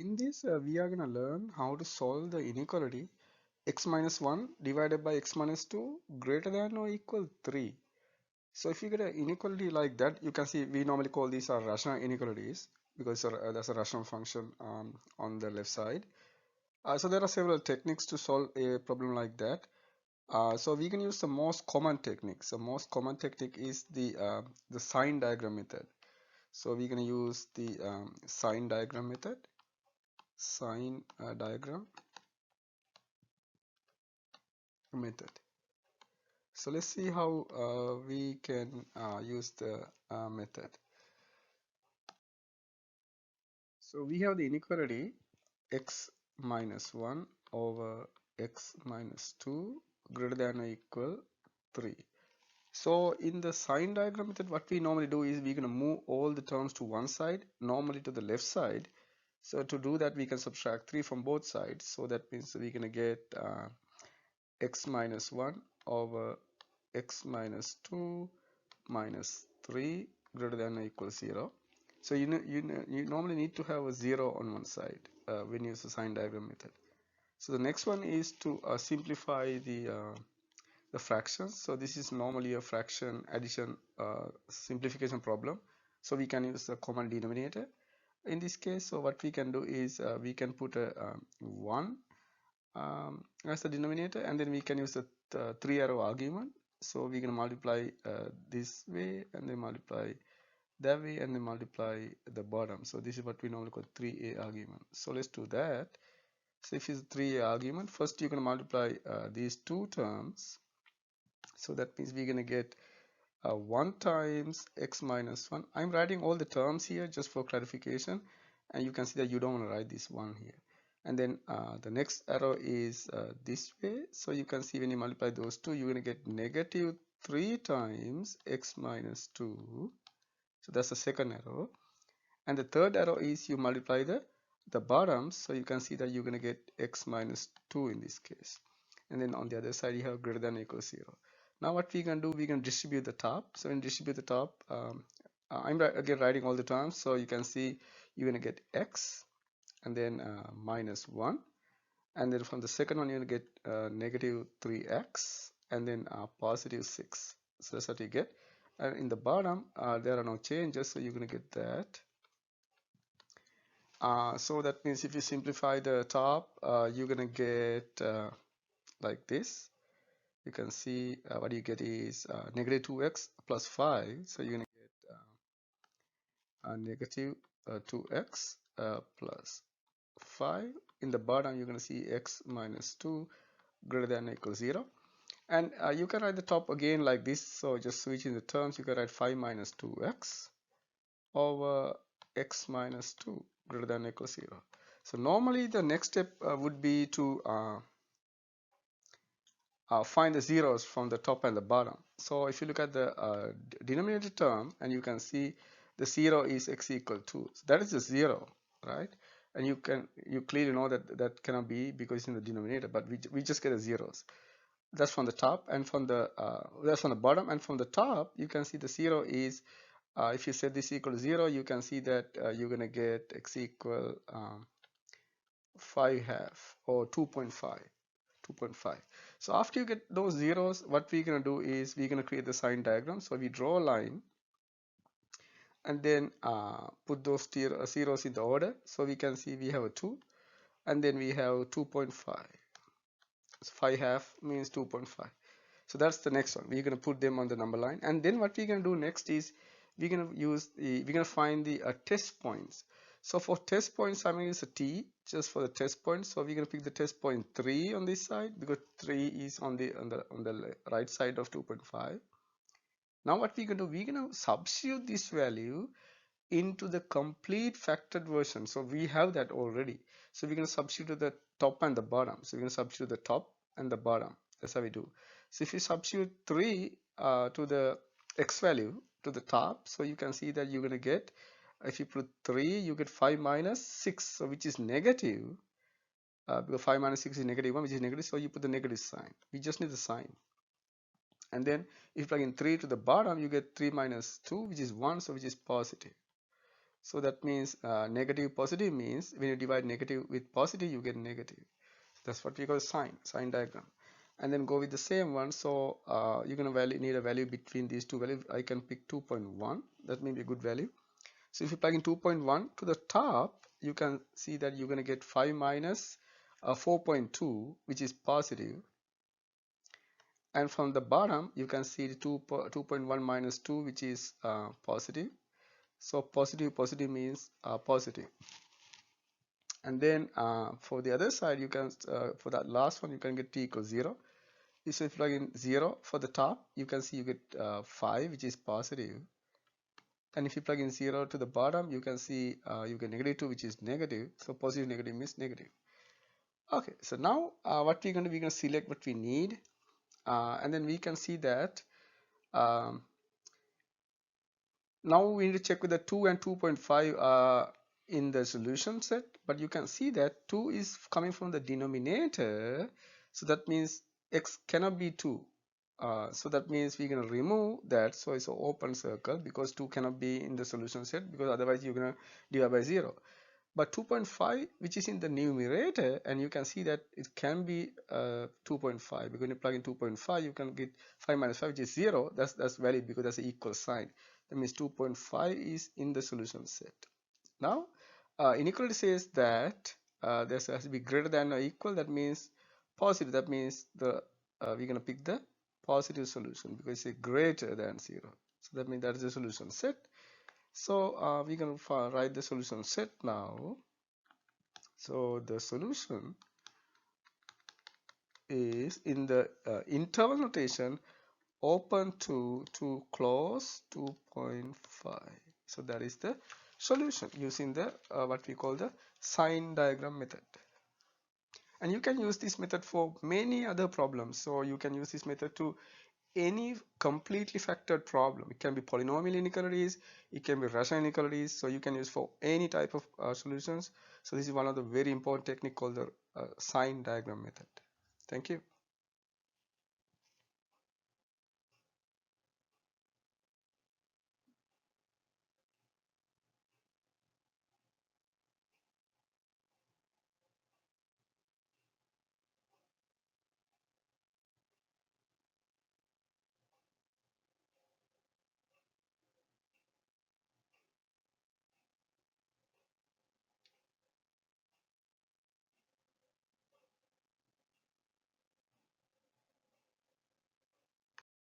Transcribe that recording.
In this, we are going to learn how to solve the inequality x minus 1 divided by x minus 2 greater than or equal 3. So if you get an inequality like that, you can see we normally call these are rational inequalities because there's a rational function on the left side. So there are several techniques to solve a problem like that. So we can use the most common technique. So most common technique is the sine diagram method. So we're going to use the sine diagram method. Sine diagram method. So let's see how we can use the method. So we have the inequality x minus 1 over x minus 2 greater than or equal 3. So in the sine diagram method, what we normally do is we're going to move all the terms to one side, normally to the left side. So to do that, we can subtract 3 from both sides. So that means we're going to get x minus 1 over x minus 2 minus 3 greater than or equal 0. So you normally need to have a 0 on one side when you use the sine diagram method. So the next one is to simplify the fractions. So this is normally a fraction addition simplification problem. So we can use the common denominator in this case. So what we can do is we can put a 1 as the denominator, and then we can use the 3-arrow argument. So we can multiply this way and then multiply that way and then multiply the bottom. So this is what we normally call 3a argument. So let's do that. So if it's 3a argument, first you're going to multiply these two terms. So that means we're going to get 1 times x minus 1. I'm writing all the terms here just for clarification, and you can see that you don't want to write this 1 here. And then the next arrow is this way. So you can see when you multiply those two, you're going to get negative 3 times x minus 2. So that's the second arrow. And the third arrow is you multiply the bottoms. So you can see that you're going to get x minus 2 in this case. And then on the other side, you have greater than or equal 0. Now what we can do, we can distribute the top. So when distribute the top, I'm again writing all the terms. So you can see you're going to get x and then minus 1. And then from the second one, you're going to get negative 3x and then positive 6. So that's what you get. And in the bottom, there are no changes. So you're going to get that. So that means if you simplify the top, you're going to get like this. You can see what you get is negative 2x plus 5. So you're going to get negative 2x plus 5. In the bottom, you're going to see x minus 2 greater than or equal 0. And you can write the top again like this. So just switching the terms, you can write 5 minus 2x over x minus 2 greater than or equal 0. So normally the next step would be to find the zeros from the top and the bottom. So if you look at the denominator term, and you can see the 0 is x equal 2. So that is the 0, right? And you clearly know that that cannot be because it's in the denominator, but we just get the zeros. That's from the top, and from the that's from the bottom, and from the top you can see the 0 is if you set this equal to 0, you can see that you're going to get x equal 5 half or 2.5. 2.5. So after you get those zeros, what we're going to do is we're going to create the sine diagram. So we draw a line and then put those zeros in the order. So we can see we have a 2 and then we have 2.5. So 5 half means 2.5. So that's the next one. We're going to put them on the number line. And then what we're going to do next is we're going to find the test points. So for test points, I'm going to use a t just for the test point. So we're going to pick the test point 3 on this side because 3 is on the right side of 2.5. Now what we're going to do, we're going to substitute this value into the complete factored version. So we have that already. So we're going to substitute the top and the bottom. So we're going to substitute the top and the bottom. That's how we do. So if you substitute 3 to the x value to the top, so you can see that you're going to get, if you put 3, you get 5 minus 6, so which is negative. Because 5 minus 6 is negative 1, which is negative, so you put the negative sign. We just need the sign. And then if you plug in 3 to the bottom, you get 3 minus 2, which is 1, so which is positive. So that means negative positive means when you divide negative with positive you get negative. That's what we call sine diagram. And then go with the same one. So you're gonna need a value between these two values. I can pick 2.1. That may be a good value. So if you plug in 2.1 to the top, you can see that you're gonna get 5 minus 4.2, which is positive. And from the bottom, you can see the 2.1 minus 2, which is positive. So positive means positive. And then for the other side, you can for that last one, you can get t equals 0. So if you plug in 0 for the top, you can see you get 5, which is positive. And if you plug in 0 to the bottom, you can see you get negative 2, which is negative. So positive negative means negative. Okay, so now what we're going to select what we need, and then we can see that um, now we need to check with the 2 and 2.5 in the solution set, but you can see that 2 is coming from the denominator, so that means x cannot be 2. So that means we're going to remove that, so it's an open circle because 2 cannot be in the solution set, because otherwise you're going to divide by 0. But 2.5, which is in the numerator, and you can see that it can be 2.5, because when you plug in 2.5 you can get 5 minus 5, which is 0. That's valid because that's an equal sign. That means 2.5 is in the solution set. Now inequality says that this has to be greater than or equal. That means positive. That means the we're going to pick the positive solution because it's greater than 0. So that means that is the solution set. So we're going to write the solution set now. So the solution is in the interval notation open to close 2.5. So that is the solution using the what we call the sine diagram method. And you can use this method for many other problems. So you can use this method to any completely factored problem. It can be polynomial inequalities, it can be rational inequalities, so you can use for any type of solutions. So this is one of the very important technique called the sine diagram method. Thank you.